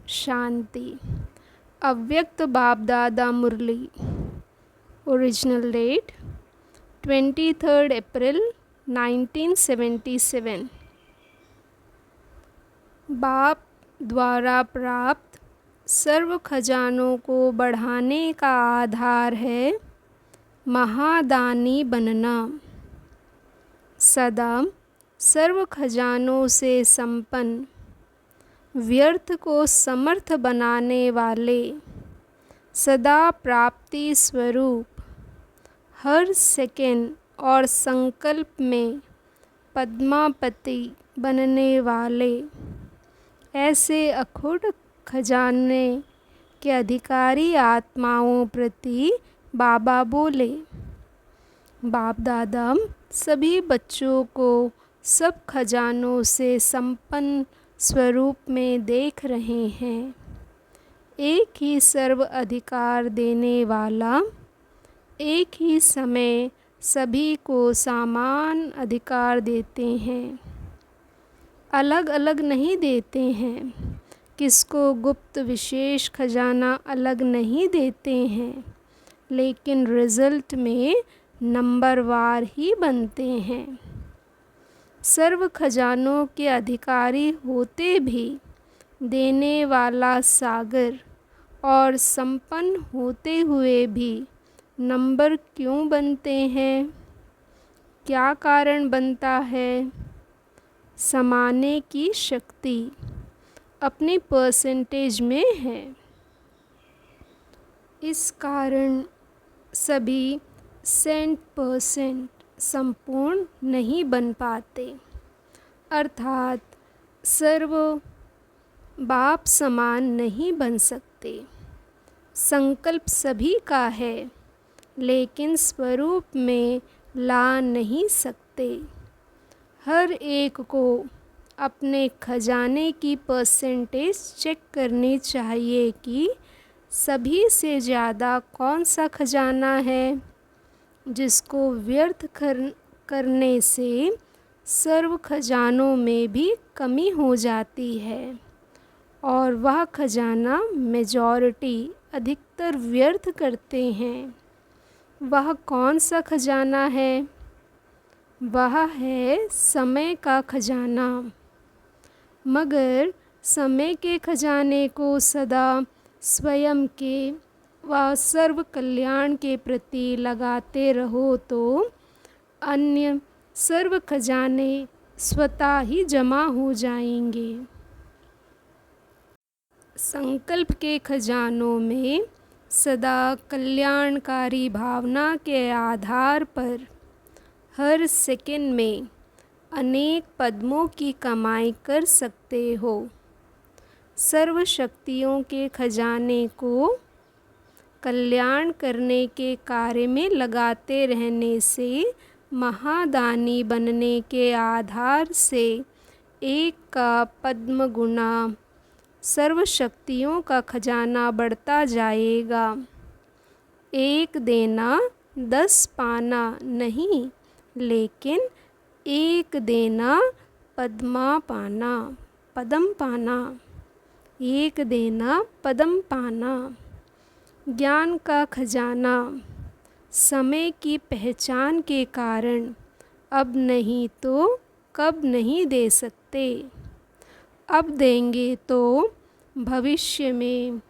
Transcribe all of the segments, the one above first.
शांति। अव्यक्त बाप दादा मुरली। ओरिजिनल डेट 23 अप्रैल 1977। बाप द्वारा प्राप्त सर्व खजानों को बढ़ाने का आधार है महादानी बनना। सदा सर्व खजानों से संपन्न, व्यर्थ को समर्थ बनाने वाले, सदा प्राप्ति स्वरूप, हर सेकंड और संकल्प में पद्मापति बनने वाले, ऐसे अखुट खजाने के अधिकारी आत्माओं प्रति बाबा बोले। बाप दादा सभी बच्चों को सब खजानों से संपन्न स्वरूप में देख रहे हैं। एक ही सर्व अधिकार देने वाला, एक ही समय सभी को समान अधिकार देते हैं। अलग अलग नहीं देते हैं। किसको गुप्त विशेष खजाना अलग नहीं देते हैं, लेकिन रिजल्ट में नंबरवार ही बनते हैं। सर्व खजानों के अधिकारी होते भी देने वाला सागर और संपन्न होते हुए भी नंबर क्यों बनते हैं? क्या कारण बनता है? समाने की शक्ति अपनी परसेंटेज में है। इस कारण सभी 100% संपूर्ण नहीं बन पाते, अर्थात सर्व बाप समान नहीं बन सकते। संकल्प सभी का है, लेकिन स्वरूप में ला नहीं सकते। हर एक को अपने खजाने की परसेंटेज चेक करनी चाहिए कि सभी से ज़्यादा कौन सा खजाना है, जिसको व्यर्थ करने से सर्व खजानों में भी कमी हो जाती है, और वह खजाना मेजॉरिटी अधिकतर व्यर्थ करते हैं। वह कौन सा खजाना है? वह है समय का खजाना। मगर समय के खजाने को सदा स्वयं के व सर्व कल्याण के प्रति लगाते रहो तो अन्य सर्व खजाने स्वतः ही जमा हो जाएंगे। संकल्प के खजानों में सदा कल्याणकारी भावना के आधार पर हर सेकंड में अनेक पद्मों की कमाई कर सकते हो। सर्व शक्तियों के खजाने को कल्याण करने के कार्य में लगाते रहने से महादानी बनने के आधार से एक का पद्म गुना सर्व शक्तियों का खजाना बढ़ता जाएगा। एक देना 10 पाना नहीं, लेकिन एक देना पद्म पाना। एक देना पद्म पाना। ज्ञान का खजाना समय की पहचान के कारण अब नहीं तो कब नहीं दे सकते। अब देंगे तो भविष्य में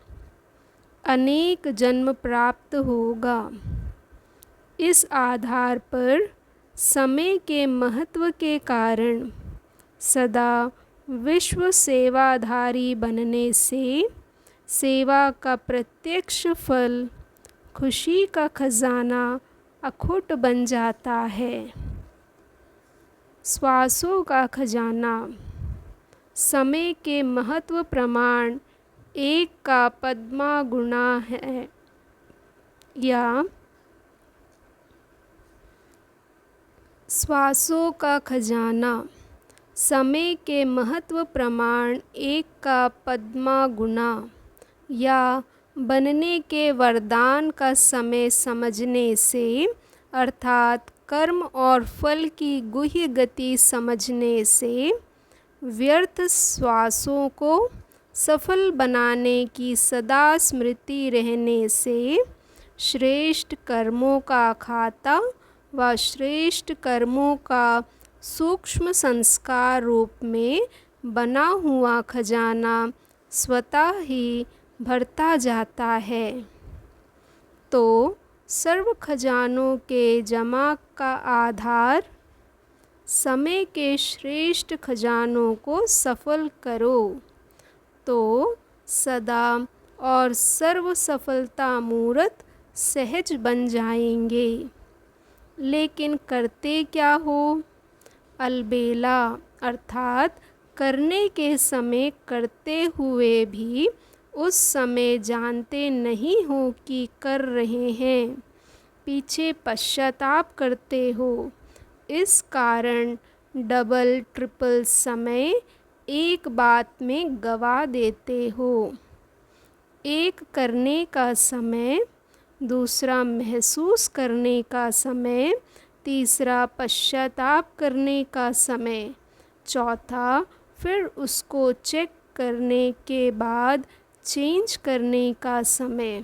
अनेक जन्म प्राप्त होगा। इस आधार पर समय के महत्व के कारण सदा विश्व सेवाधारी बनने से सेवा का प्रत्यक्ष फल, खुशी का खजाना अखुट बन जाता है। श्वासों का खजाना समय के महत्व प्रमाण एक का पद्मा गुना है, या श्वासों का खजाना समय के महत्व प्रमाण एक का पद्मा गुना या बनने के वरदान का समय समझने से, अर्थात कर्म और फल की गुह्य गति समझने से व्यर्थ श्वासों को सफल बनाने की सदा स्मृति रहने से श्रेष्ठ कर्मों का खाता व श्रेष्ठ कर्मों का सूक्ष्म संस्कार रूप में बना हुआ खजाना स्वतः ही भरता जाता है। तो सर्व खजानों के जमा का आधार समय के श्रेष्ठ खजानों को सफल करो, तो सदा और सर्व सफलता मूर्त सहज बन जाएंगे। लेकिन करते क्या हो? अलबेला अर्थात करने के समय करते हुए भी उस समय जानते नहीं हो कि कर रहे हैं, पीछे पश्चाताप करते हो। इस कारण डबल ट्रिपल समय एक बात में गवा देते हो। एक करने का समय, दूसरा महसूस करने का समय, तीसरा पश्चाताप करने का समय, चौथा फिर उसको चेक करने के बाद चेंज करने का समय।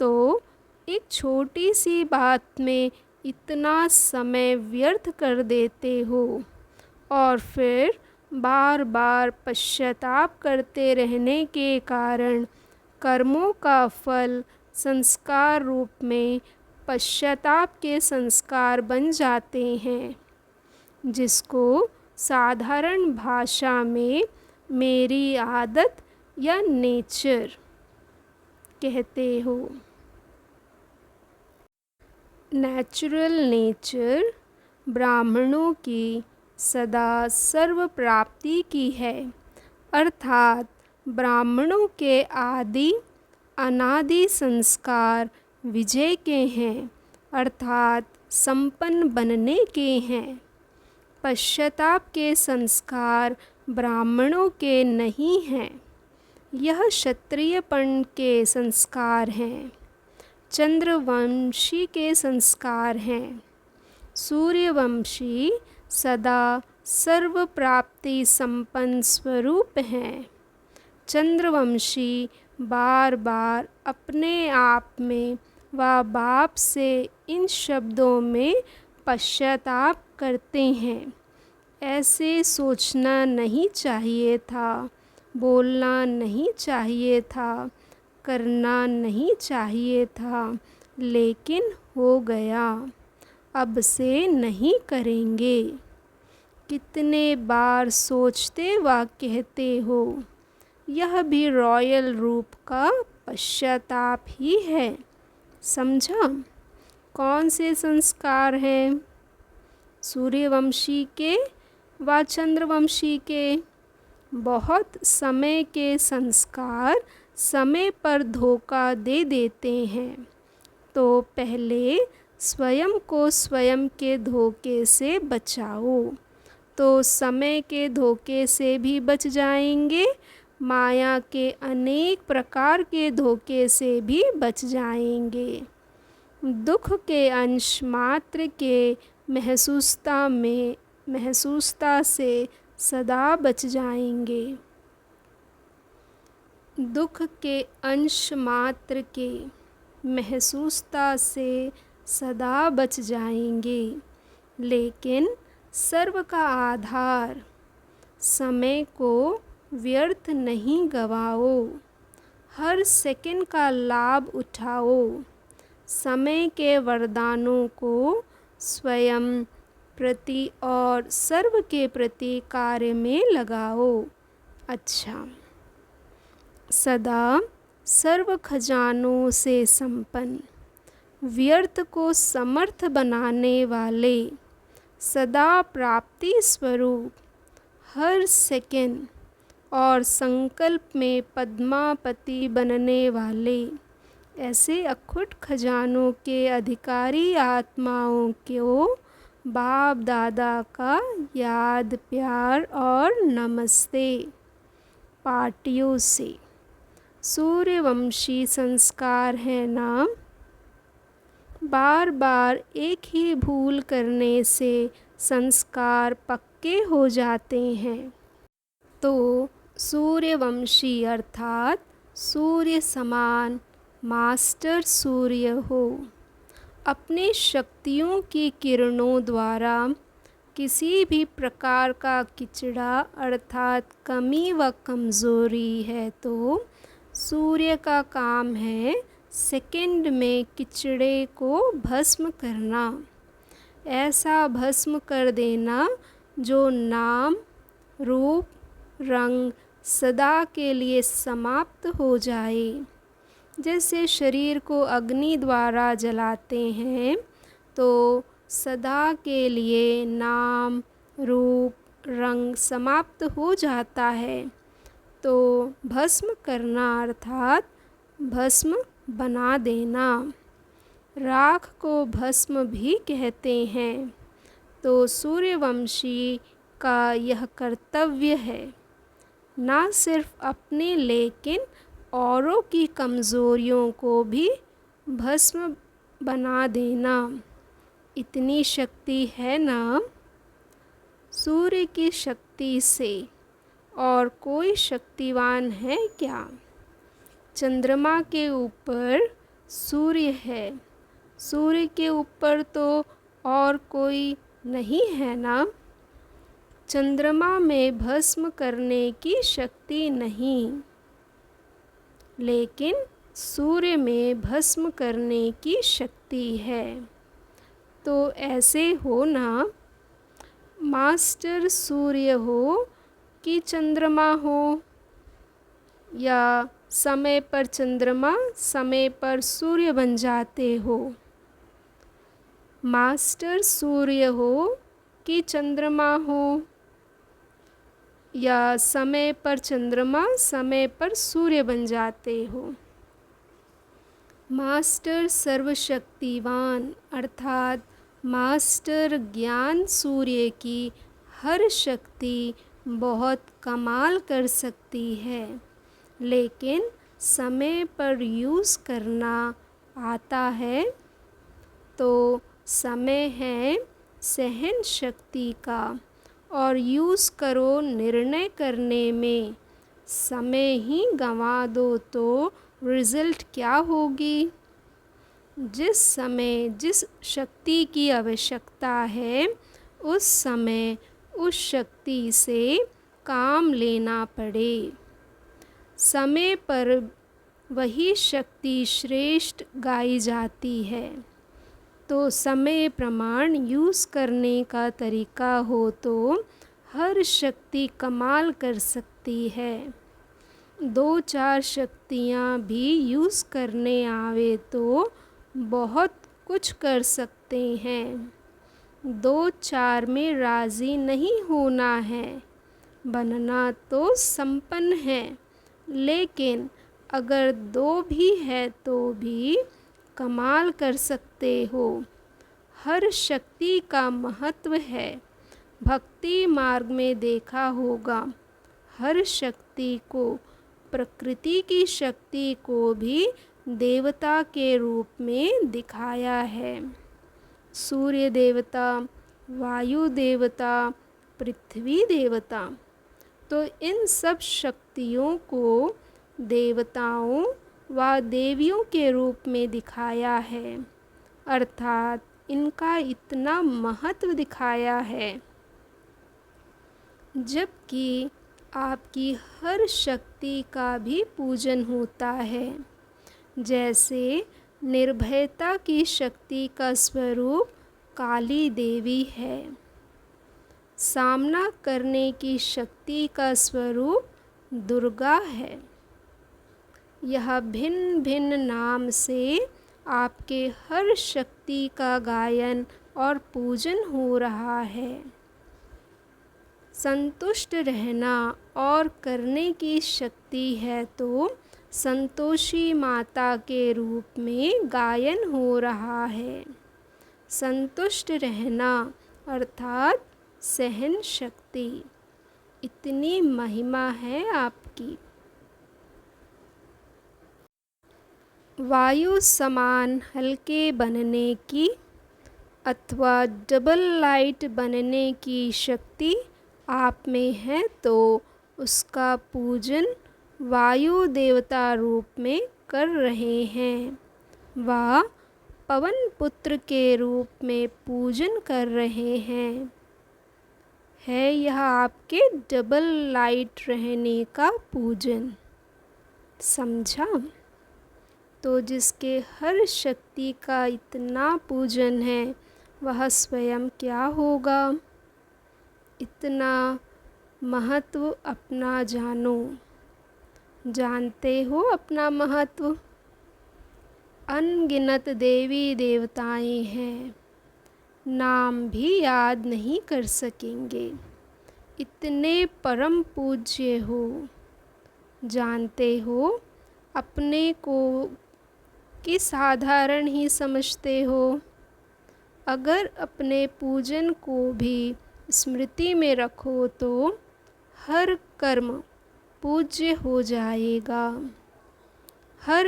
तो एक छोटी सी बात में इतना समय व्यर्थ कर देते हो और फिर बार बार पश्चाताप करते रहने के कारण कर्मों का फल संस्कार रूप में पश्चाताप के संस्कार बन जाते हैं, जिसको साधारण भाषा में मेरी आदत या नेचर कहते हो। नेचुरल नेचर ब्राह्मणों की सदा सर्व प्राप्ति की है, अर्थात ब्राह्मणों के आदि अनादि संस्कार विजय के हैं, अर्थात संपन्न बनने के हैं। पश्चाताप के संस्कार ब्राह्मणों के नहीं हैं, यह क्षत्रियपन के संस्कार हैं, चंद्रवंशी के संस्कार हैं। सूर्यवंशी सदा सर्व प्राप्ति संपन्न स्वरूप हैं। चंद्रवंशी बार बार अपने आप में व बाप से इन शब्दों में पश्चाताप करते हैं। ऐसे सोचना नहीं चाहिए था, बोलना नहीं चाहिए था, करना नहीं चाहिए था, लेकिन हो गया, अब से नहीं करेंगे। कितने बार सोचते व कहते हो, यह भी रॉयल रूप का पश्चाताप ही है। समझा? कौन से संस्कार हैं? सूर्यवंशी के व चंद्रवंशी के। बहुत समय के संस्कार समय पर धोखा दे देते हैं, तो पहले स्वयं को स्वयं के धोखे से बचाओ, तो समय के धोखे से भी बच जाएंगे, माया के अनेक प्रकार के धोखे से भी बच जाएंगे। दुख के अंश मात्र के महसूसता से सदा बच जाएंगे। दुख के अंश मात्र के महसूसता से सदा बच जाएंगे, लेकिन सर्व का आधार समय को व्यर्थ नहीं गवाओ, हर सेकंड का लाभ उठाओ। समय के वरदानों को स्वयं प्रति और सर्व के प्रति कार्य में लगाओ। अच्छा, सदा सर्व खजानों से संपन्न, व्यर्थ को समर्थ बनाने वाले, सदा प्राप्ति स्वरूप, हर सेकंड और संकल्प में पद्मापति बनने वाले, ऐसे अखुट खजानों के अधिकारी आत्माओं को बाप दादा का याद प्यार और नमस्ते। पार्टियों से सूर्यवंशी संस्कार है ना। बार बार एक ही भूल करने से संस्कार पक्के हो जाते हैं, तो सूर्यवंशी अर्थात सूर्य समान मास्टर सूर्य हो। अपने शक्तियों की किरणों द्वारा किसी भी प्रकार का किचड़ा अर्थात कमी व कमज़ोरी है तो सूर्य का काम है सेकंड में किचड़े को भस्म करना, ऐसा भस्म कर देना जो नाम रूप रंग सदा के लिए समाप्त हो जाए। जैसे शरीर को अग्नि द्वारा जलाते हैं तो सदा के लिए नाम रूप रंग समाप्त हो जाता है, तो भस्म करना अर्थात भस्म बना देना। राख को भस्म भी कहते हैं। तो सूर्यवंशी का यह कर्तव्य है, ना सिर्फ अपने लेकिन औरों की कमज़ोरियों को भी भस्म बना देना। इतनी शक्ति है ना सूर्य की शक्ति से, और कोई शक्तिवान है क्या? चंद्रमा के ऊपर सूर्य है, सूर्य के ऊपर तो और कोई नहीं है ना। चंद्रमा में भस्म करने की शक्ति नहीं, लेकिन सूर्य में भस्म करने की शक्ति है। तो ऐसे हो ना, मास्टर सूर्य हो कि चंद्रमा हो, या समय पर चंद्रमा समय पर सूर्य बन जाते हो। मास्टर सूर्य हो कि चंद्रमा हो, या समय पर चंद्रमा समय पर सूर्य बन जाते हो। मास्टर सर्वशक्तिवान अर्थात मास्टर ज्ञान सूर्य की हर शक्ति बहुत कमाल कर सकती है, लेकिन समय पर यूज़ करना आता है। तो समय है सहन शक्ति का, और यूज़ करो निर्णय करने में। समय ही गंवा दो तो रिज़ल्ट क्या होगी? जिस समय जिस शक्ति की आवश्यकता है उस समय उस शक्ति से काम लेना पड़े। समय पर वही शक्ति श्रेष्ठ गाई जाती है। तो समय प्रमाण यूज़ करने का तरीका हो तो हर शक्ति कमाल कर सकती है। 2-4 शक्तियाँ भी यूज़ करने आवे तो बहुत कुछ कर सकते हैं। 2-4 में राज़ी नहीं होना है, बनना तो संपन्न है, लेकिन अगर 2 भी है तो भी कमाल कर सकते हो। हर शक्ति का महत्व है। भक्ति मार्ग में देखा होगा, हर शक्ति को, प्रकृति की शक्ति को भी देवता के रूप में दिखाया है। सूर्य देवता, वायु देवता, पृथ्वी देवता। तो इन सब शक्तियों को देवताओं व देवियों के रूप में दिखाया है, अर्थात इनका इतना महत्व दिखाया है। जबकि आपकी हर शक्ति का भी पूजन होता है। जैसे निर्भयता की शक्ति का स्वरूप काली देवी है, सामना करने की शक्ति का स्वरूप दुर्गा है। यह भिन्न भिन्न नाम से आपके हर शक्ति का गायन और पूजन हो रहा है। संतुष्ट रहना और करने की शक्ति है तो संतोषी माता के रूप में गायन हो रहा है। संतुष्ट रहना अर्थात सहन शक्ति, इतनी महिमा है आपकी। वायु समान हल्के बनने की अथवा डबल लाइट बनने की शक्ति आप में है तो उसका पूजन वायु देवता रूप में कर रहे हैं। वह पवन पुत्र के रूप में पूजन कर रहे हैं। है यह आपके डबल लाइट रहने का पूजन। समझा? तो जिसके हर शक्ति का इतना पूजन है वह स्वयं क्या होगा? इतना महत्व अपना जानो। जानते हो अपना महत्व? अनगिनत देवी देवताएं हैं, नाम भी याद नहीं कर सकेंगे। इतने परम पूज्य हो। जानते हो अपने को कि साधारण ही समझते हो। अगर अपने पूजन को भी स्मृति में रखो तो हर कर्म पूज्य हो जाएगा। हर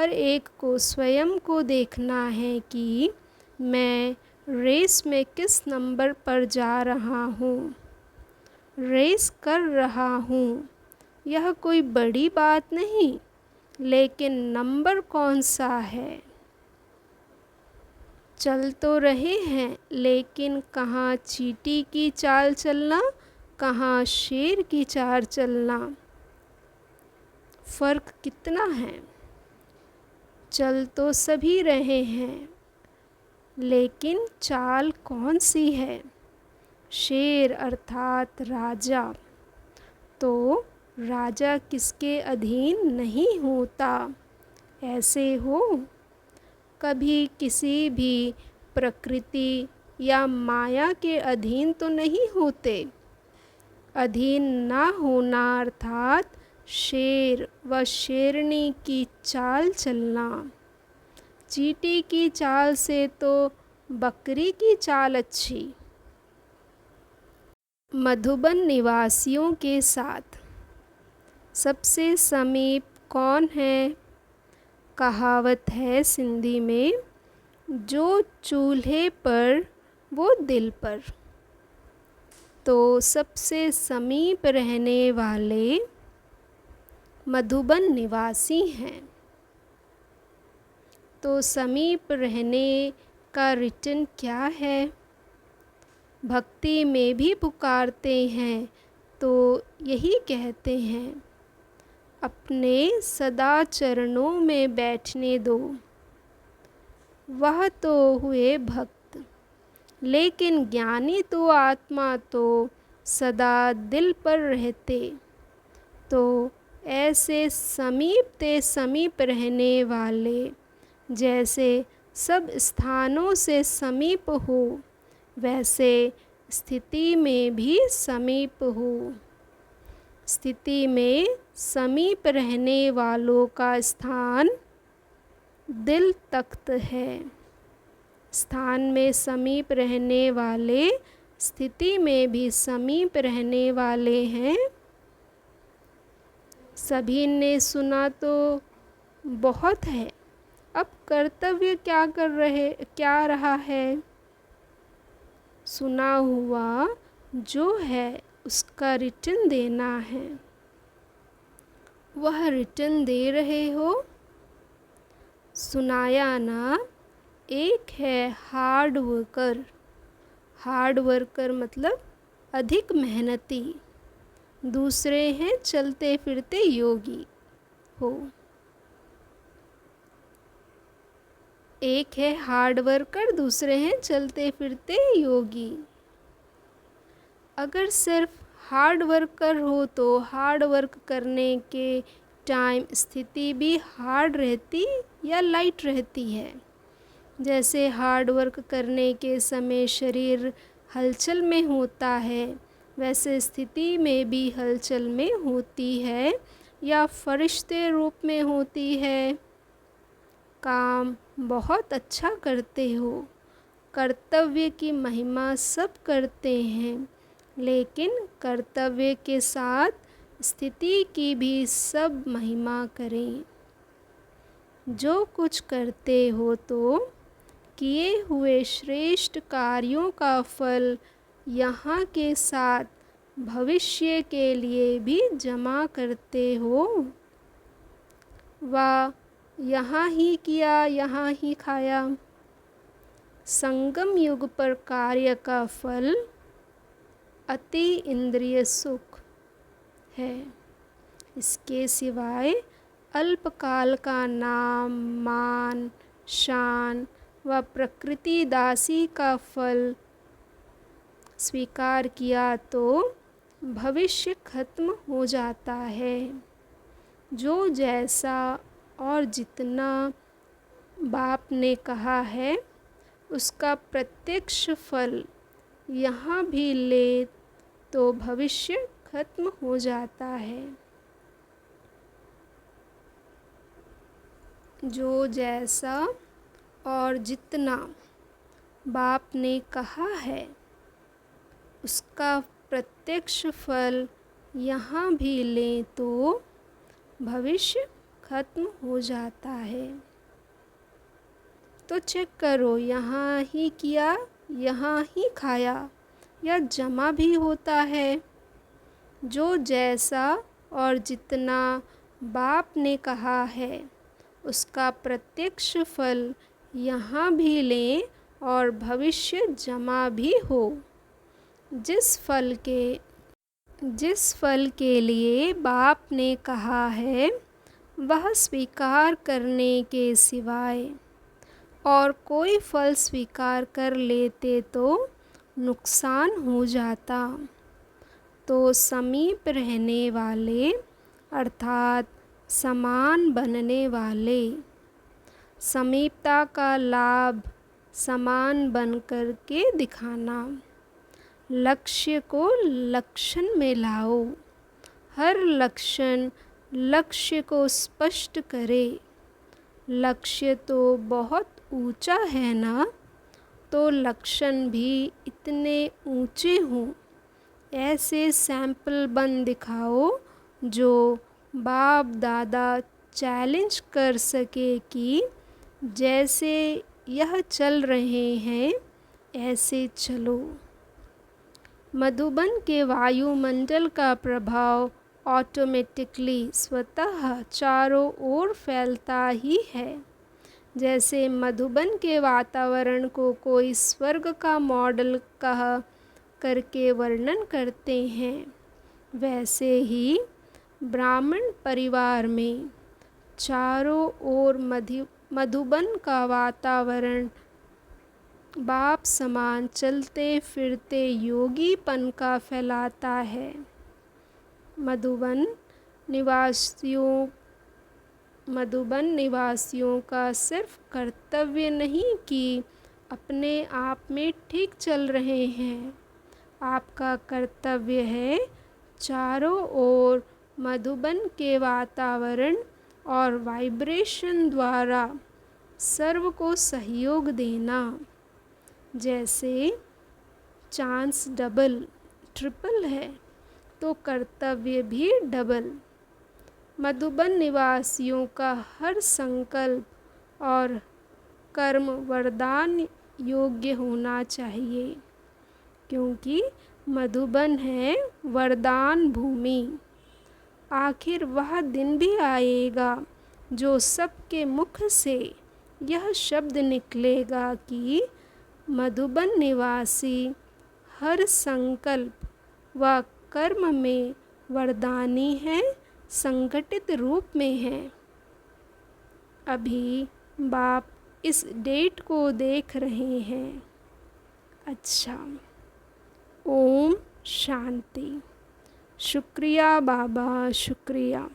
एक को स्वयं को देखना है कि मैं रेस में किस नंबर पर जा रहा हूँ, रेस कर रहा हूँ। यह कोई बड़ी बात नहीं, लेकिन नंबर कौन सा है? चल तो रहे हैं, लेकिन कहाँ चींटी की चाल चलना, कहाँ शेर की चाल चलना। फ़र्क कितना है? चल तो सभी रहे हैं, लेकिन चाल कौन सी है? शेर अर्थात राजा। तो राजा किसके अधीन नहीं होता। ऐसे हो कभी किसी भी प्रकृति या माया के अधीन तो नहीं होते। अधीन ना होना अर्थात शेर व शेरनी की चाल चलना। चींटी की चाल से तो बकरी की चाल अच्छी। मधुबन निवासियों के साथ सबसे समीप कौन है? कहावत है सिंधी में, जो चूल्हे पर वो दिल पर। तो सबसे समीप रहने वाले मधुबन निवासी हैं। तो समीप रहने का रिटर्न क्या है? भक्ति में भी पुकारते हैं तो यही कहते हैं, अपने सदा चरणों में बैठने दो। वह तो हुए भक्त, लेकिन ज्ञानी तो आत्मा तो सदा दिल पर रहते। तो ऐसे समीप रहने वाले जैसे सब स्थानों से समीप हो, वैसे स्थिति में भी समीप हो। स्थिति में समीप रहने वालों का स्थान दिल तख्त है। स्थान में समीप रहने वाले स्थिति में भी समीप रहने वाले हैं। सभी ने सुना तो बहुत है। अब कर्तव्य क्या रहा है? सुना हुआ जो है उसका रिटर्न देना है। वह रिटर्न दे रहे हो? सुनाया ना। एक है हार्ड वर्कर मतलब अधिक मेहनती। दूसरे हैं चलते फिरते योगी हो। एक है हार्ड वर्कर, दूसरे हैं चलते फिरते योगी। अगर सिर्फ हार्ड वर्कर हो तो हार्ड वर्क करने के टाइम स्थिति भी हार्ड रहती या लाइट रहती है। जैसे हार्ड वर्क करने के समय शरीर हलचल में होता है, वैसे स्थिति में भी हलचल में होती है या फरिश्ते रूप में होती है। काम बहुत अच्छा करते हो। कर्तव्य की महिमा सब करते हैं, लेकिन कर्तव्य के साथ स्थिति की भी सब महिमा करें। जो कुछ करते हो तो किए हुए श्रेष्ठ कार्यों का फल यहाँ के साथ भविष्य के लिए भी जमा करते हो। वाह, यहाँ ही किया यहाँ ही खाया। संगम युग पर कार्य का फल अति इंद्रिय सुख है। इसके सिवाय अल्पकाल का नाम, मान, शान व प्रकृति दासी का फल स्वीकार किया तो भविष्य खत्म हो जाता है। जो जैसा और जितना बाप ने कहा है उसका प्रत्यक्ष फल यहाँ भी ले तो भविष्य खत्म हो जाता है। जो जैसा और जितना बाप ने कहा है उसका प्रत्यक्ष फल यहाँ भी लें तो भविष्य खत्म हो जाता है। तो चेक करो, यहाँ ही किया यहाँ ही खाया या जमा भी होता है। जो जैसा और जितना बाप ने कहा है उसका प्रत्यक्ष फल यहाँ भी लें और भविष्य जमा भी हो। जिस फल के लिए बाप ने कहा है वह स्वीकार करने के सिवाय और कोई फल स्वीकार कर लेते तो नुकसान हो जाता। तो समीप रहने वाले अर्थात समान बनने वाले, समीपता का लाभ समान बन कर के दिखाना। लक्ष्य को लक्षण में लाओ। हर लक्षण लक्ष्य को स्पष्ट करे। लक्ष्य तो बहुत ऊंचा है ना, तो लक्षण भी इतने ऊंचे हों। ऐसे सैंपल बन दिखाओ जो बाप दादा चैलेंज कर सके कि जैसे यह चल रहे हैं ऐसे चलो। मधुबन के वायुमंडल का प्रभाव ऑटोमेटिकली स्वतः चारों ओर फैलता ही है। जैसे मधुबन के वातावरण को कोई स्वर्ग का मॉडल कह करके वर्णन करते हैं, वैसे ही ब्राह्मण परिवार में चारों ओर मधुबन का वातावरण बाप समान चलते फिरते योगीपन का फैलाता है। मधुबन निवासियों का सिर्फ कर्तव्य नहीं कि अपने आप में ठीक चल रहे हैं, आपका कर्तव्य है चारों ओर मधुबन के वातावरण और वाइब्रेशन द्वारा सर्व को सहयोग देना। जैसे चांस डबल ट्रिपल है तो कर्तव्य भी डबल। मधुबन निवासियों का हर संकल्प और कर्म वरदान योग्य होना चाहिए, क्योंकि मधुबन है वरदान भूमि। आखिर वह दिन भी आएगा जो सबके मुख से यह शब्द निकलेगा कि मधुबन निवासी हर संकल्प व कर्म में वरदानी है, संगठित रूप में है। अभी बाप इस डेट को देख रहे हैं। अच्छा, ओम शांति। शुक्रिया बाबा, शुक्रिया।